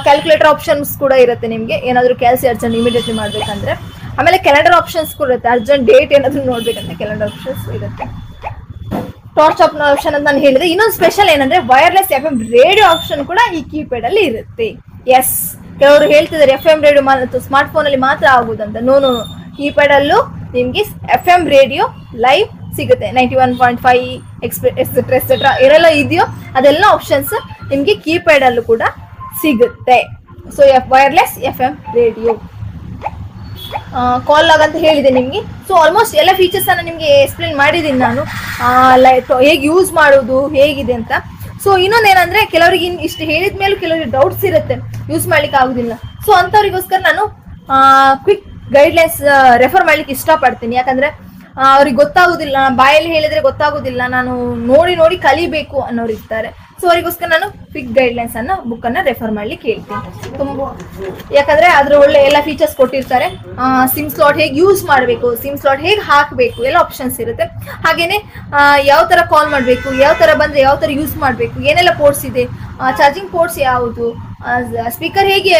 ಕ್ಯಾಲ್ಕುಲೇಟರ್ ಆಪ್ಷನ್ಸ್ ಕೂಡ ಇರುತ್ತೆ ನಿಮ್ಗೆ, ಏನಾದ್ರು ಕೆಲಸ ಅರ್ಜೆಂಟ್ ಇಮಿಡಿಯೇಟ್ಲಿ ಮಾಡ್ಬೇಕಂದ್ರೆ. ಆಮೇಲೆ ಕ್ಯಾಲೆಂಡರ್ ಆಪ್ಷನ್ಸ್ ಕೂಡ ಇರುತ್ತೆ, ಅರ್ಜೆಂಟ್ ಡೇಟ್ ಏನಾದ್ರು ನೋಡ್ಬೇಕಂದ್ರೆ ಕ್ಯಾಲೆಂಡರ್ ಆಪ್ಷನ್ಸ್ ಇರುತ್ತೆ. ಟಾರ್ಚ್ ಆಪ್ಷನ್ ಅಂತ ನಾನು ಹೇಳಿದೆ. ಇನ್ನೊಂದು ಸ್ಪೆಷಲ್ ಏನಂದ್ರೆ ವೈರ್ಲೆಸ್ FM ರೇಡಿಯೋ ಆಪ್ಷನ್ ಕೂಡ ಈ ಕೀಪ್ಯಾಡ್ ಅಲ್ಲಿ ಇರುತ್ತೆ. ಎಸ್, ಕೆಲವರು ಹೇಳ್ತಿದ್ದಾರೆ FM ರೇಡಿಯೋ ಸ್ಮಾರ್ಟ್ ಫೋನ್ ಅಲ್ಲಿ ಮಾತ್ರ ಆಗುದಂತ. ನೋ, ಕೀಪ್ಯಾಡ್ ಅಲ್ಲೂ ನಿಮ್ಗೆ FM ರೇಡಿಯೋ ಲೈವ್ ಸಿಗುತ್ತೆ. 91.5 ಎಕ್ಸೆಟ್ರಾ ಏನೆಲ್ಲ ಇದೆಯೋ ಅದೆಲ್ಲ ಆಪ್ಷನ್ಸ್ ನಿಮ್ಗೆ ಕೀಪ್ಯಾಡ್ ಅಲ್ಲೂ ಕೂಡ ಸಿಗುತ್ತೆ. ಸೊ ವೈರ್ಲೆಸ್ FM ರೇಡಿಯೋ, ಕಾಲ್ ಲಾಗ್ ಅಂತ ಹೇಳಿದೆ ನಿಮ್ಗೆ. ಸೊ ಆಲ್ಮೋಸ್ಟ್ ಎಲ್ಲ ಫೀಚರ್ಸ್ ಅನ್ನ ನಿಮ್ಗೆ ಎಕ್ಸ್ಪ್ಲೇನ್ ಮಾಡಿದೀನಿ ನಾನು, ಹೇಗೆ ಯೂಸ್ ಮಾಡೋದು ಹೇಗಿದೆ ಅಂತ. ಸೊ ಇನ್ನೊಂದೇನಂದ್ರೆ ಕೆಲವರಿಗೆ ಇಷ್ಟು ಹೇಳಿದ ಮೇಲೂ ಕೆಲವರಿಗೆ ಡೌಟ್ಸ್ ಇರುತ್ತೆ, ಯೂಸ್ ಮಾಡ್ಲಿಕ್ಕೆ ಆಗುದಿಲ್ಲ. ಸೊ ಅಂತವ್ರಿಗೋಸ್ಕರ ನಾನು ಕ್ವಿಕ್ ಗೈಡ್ಲೈನ್ಸ್ ರೆಫರ್ ಮಾಡ್ಲಿಕ್ಕೆ ಇಷ್ಟಪಡ್ತೀನಿ. ಯಾಕಂದ್ರೆ ಅವ್ರಿಗೆ ಗೊತ್ತಾಗುದಿಲ್ಲ, ಬಾಯಲ್ಲಿ ಹೇಳಿದ್ರೆ ಗೊತ್ತಾಗುದಿಲ್ಲ, ನಾನು ನೋಡಿ ಕಲಿಬೇಕು ಅನ್ನೋರು ಇರ್ತಾರೆ. ಸೊ ಅವರಿಗೋಸ್ಕರ ನಾನು ಕ್ವಿಕ್ ಗೈಡ್ಲೈನ್ಸ್ ಅನ್ನ ಬುಕ್ ಅನ್ನ ರೆಫರ್ ಮಾಡ್ಲಿಕ್ಕೆ ಹೇಳ್ತೀನಿ. ಯಾಕಂದ್ರೆ ಅದ್ರ ಒಳ್ಳೆ ಎಲ್ಲ ಫೀಚರ್ಸ್ ಕೊಟ್ಟಿರ್ತಾರೆ. ಸಿಮ್ ಸ್ಲಾಟ್ ಹೇಗೆ ಯೂಸ್ ಮಾಡಬೇಕು, ಸಿಮ್ ಸ್ಲಾಟ್ ಹೇಗೆ ಹಾಕಬೇಕು, ಎಲ್ಲ ಆಪ್ಷನ್ಸ್ ಇರುತ್ತೆ. ಹಾಗೇನೆ ಯಾವ ತರ ಕಾಲ್ ಮಾಡಬೇಕು, ಯಾವ ತರ ಬಂದ್ರೆ ಯಾವ ತರ ಯೂಸ್ ಮಾಡಬೇಕು, ಏನೆಲ್ಲ ಪೋರ್ಟ್ಸ್ ಇದೆ, ಚಾರ್ಜಿಂಗ್ ಪೋರ್ಟ್ಸ್ ಯಾವುದು, ಸ್ಪೀಕರ್ ಹೇಗೆ,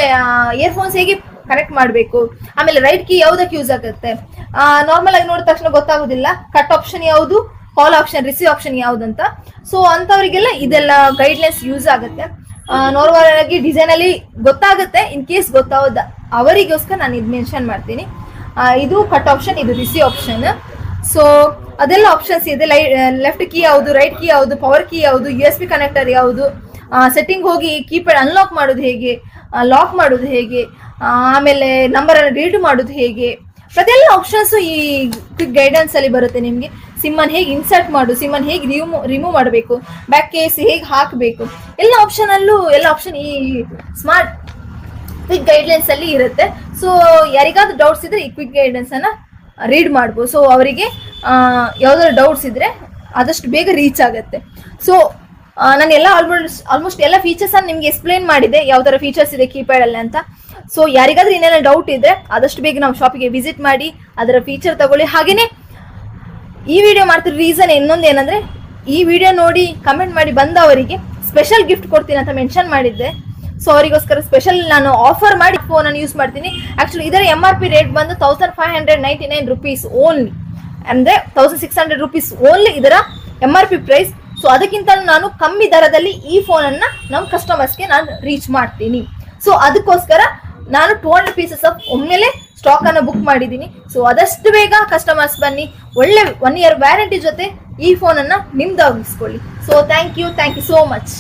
ಇಯರ್ಫೋನ್ಸ್ ಹೇಗೆ ಕನೆಕ್ಟ್ ಮಾಡಬೇಕು, ಆಮೇಲೆ ರೈಟ್ ಕೀ ಯಾವ್ದಕ್ಕೆ ಯೂಸ್ ಆಗುತ್ತೆ, ನಾರ್ಮಲ್ ಆಗಿ ನೋಡಿದ ತಕ್ಷಣ ಗೊತ್ತಾಗುದಿಲ್ಲ ಕಟ್ ಆಪ್ಷನ್ ಯಾವುದು, ಕಾಲ್ ಆಪ್ಷನ್, ರಿಸೀವ್ ಆಪ್ಷನ್ ಯಾವ್ದಂತ. ಸೊ ಅಂತವರಿಗೆಲ್ಲ ಇದೆಲ್ಲ ಗೈಡ್ಲೈನ್ಸ್ ಯೂಸ್ ಆಗುತ್ತೆ. ನಾರ್ಮಲ್ ಆಗಿ ಡಿಸೈನ್ ಅಲ್ಲಿ ಗೊತ್ತಾಗುತ್ತೆ. ಇನ್ ಕೇಸ್ ಗೊತ್ತಾಗೋದ ಅವರಿಗೋಸ್ಕರ ನಾನು ಇದು ಮೆನ್ಷನ್ ಮಾಡ್ತೀನಿ. ಇದು ಕಟ್ ಆಪ್ಷನ್, ಇದು ರಿಸೀವ್ ಆಪ್ಷನ್. ಸೊ ಅದೆಲ್ಲ ಆಪ್ಷನ್ಸ್ ಇದೆ. ಲೆಫ್ಟ್ ಕೀ ಯಾವುದು, ರೈಟ್ ಕೀ ಯಾವುದು, ಪವರ್ ಕೀ ಯಾವುದು, USB ಕನೆಕ್ಟರ್ ಯಾವುದು, ಸೆಟ್ಟಿಂಗ್ ಹೋಗಿ ಕೀಪ್ಯಾಡ್ ಅನ್ಲಾಕ್ ಮಾಡೋದು ಹೇಗೆ, ಲಾಕ್ ಮಾಡೋದು ಹೇಗೆ, ಆಮೇಲೆ ನಂಬರ್ ಅನ್ನು ಡಿಲೀಟ್ ಮಾಡೋದು ಹೇಗೆ, ಪ್ರತಿಯೊಂದು ಆಪ್ಷನ್ಸ್ ಈ ಕ್ವಿಕ್ ಗೈಡೆನ್ಸ್ ಅಲ್ಲಿ ಬರುತ್ತೆ ನಿಮ್ಗೆ. ಸಿಮ್ ಅನ್ನು ಹೇಗೆ ಇನ್ಸರ್ಟ್ ಮಾಡು, ಸಿಮ್ ಅನ್ನು ಹೇಗೆ ರಿಮೂವ್ ಮಾಡಬೇಕು, ಬ್ಯಾಕ್ ಕೇಸ್ ಹೇಗೆ ಹಾಕಬೇಕು, ಎಲ್ಲ ಆಪ್ಷನ್ ಈ ಸ್ಮಾರ್ಟ್ ಕ್ವಿಕ್ ಗೈಡ್ಲೈನ್ಸ್ ಅಲ್ಲಿ ಇರುತ್ತೆ. ಸೊ ಯಾರಿಗಾದ್ರೂ ಡೌಟ್ಸ್ ಇದ್ರೆ ಈ ಕ್ವಿಕ್ ಗೈಡೆನ್ಸ್ ಅನ್ನ ರೀಡ್ ಮಾಡ್ಬೋದು. ಸೊ ಅವರಿಗೆ ಯಾವ್ದಾದ್ರು ಡೌಟ್ಸ್ ಇದ್ರೆ ಆದಷ್ಟು ಬೇಗ ರೀಚ್ ಆಗುತ್ತೆ. ಸೊ ನಾನು ಎಲ್ಲ ಆಲ್ಮೋಸ್ಟ್ ಎಲ್ಲ ಫೀಚರ್ಸ್ ಅನ್ನು ನಿಮ್ಗೆ ಎಕ್ಸ್ಪ್ಲೈನ್ ಮಾಡಿದೆ, ಯಾವ ತರ ಫೀಚರ್ಸ್ ಇದೆ ಕೀಪ್ಯಾಡ್ ಅಲ್ಲಿ ಅಂತ. ಸೊ ಯಾರಿಗಾದ್ರೂ ಇನ್ನೇನೋ ಡೌಟ್ ಇದ್ರೆ ಆದಷ್ಟು ಬೇಗ ನಾವು ಶಾಪಿಗೆ ವಿಸಿಟ್ ಮಾಡಿ ಅದರ ಫೀಚರ್ ತಗೊಳ್ಳಿ. ಹಾಗೇನೆ ಈ ವಿಡಿಯೋ ಮಾಡ್ತಿರೋ ರೀಸನ್ ಇನ್ನೊಂದೇನಂದ್ರೆ, ಈ ವಿಡಿಯೋ ನೋಡಿ ಕಮೆಂಟ್ ಮಾಡಿ ಬಂದವರಿಗೆ ಸ್ಪೆಷಲ್ ಗಿಫ್ಟ್ ಕೊಡ್ತೀನಿ ಅಂತ ಮೆನ್ಷನ್ ಮಾಡಿದ್ದೆ. ಸೊ ಅವರಿಗೋಸ್ಕರ ಸ್ಪೆಷಲ್ ನಾನು ಆಫರ್ ಮಾಡಿ ಫೋನ್ ಅನ್ನು ಯೂಸ್ ಮಾಡ್ತೀನಿ. ಆಕ್ಚುಲಿ ಇದರ MRP ರೇಟ್ ಬಂದು 1599 rupees ಓನ್ಲಿ, ಅಂದ್ರೆ 1600 rupees ಓನ್ಲಿ ಇದರ MRP ಪ್ರೈಸ್. ಸೊ ಅದಕ್ಕಿಂತ ನಾನು ಕಮ್ಮಿ ದರದಲ್ಲಿ ಈ ಫೋನ್ ಅನ್ನ ನಮ್ಮ ಕಸ್ಟಮರ್ಸ್ಗೆ ನಾನು ರೀಚ್ ಮಾಡ್ತೀನಿ. ಸೊ ಅದಕ್ಕೋಸ್ಕರ ನಾನು 200 pieces ಒಮ್ಮೆಲೆ ಸ್ಟಾಕ್ ಅನ್ನ ಬುಕ್ ಮಾಡಿದ್ದೀನಿ. ಸೊ ಆದಷ್ಟು ಬೇಗ ಕಸ್ಟಮರ್ಸ್ ಬನ್ನಿ, ಒಳ್ಳೆ 1 year ವ್ಯಾರಂಟಿ ಜೊತೆ ಈ ಫೋನ್ ಅನ್ನ ನಿಮ್ದಾಗಿಸ್ಕೊಳ್ಳಿ. So thank you so much.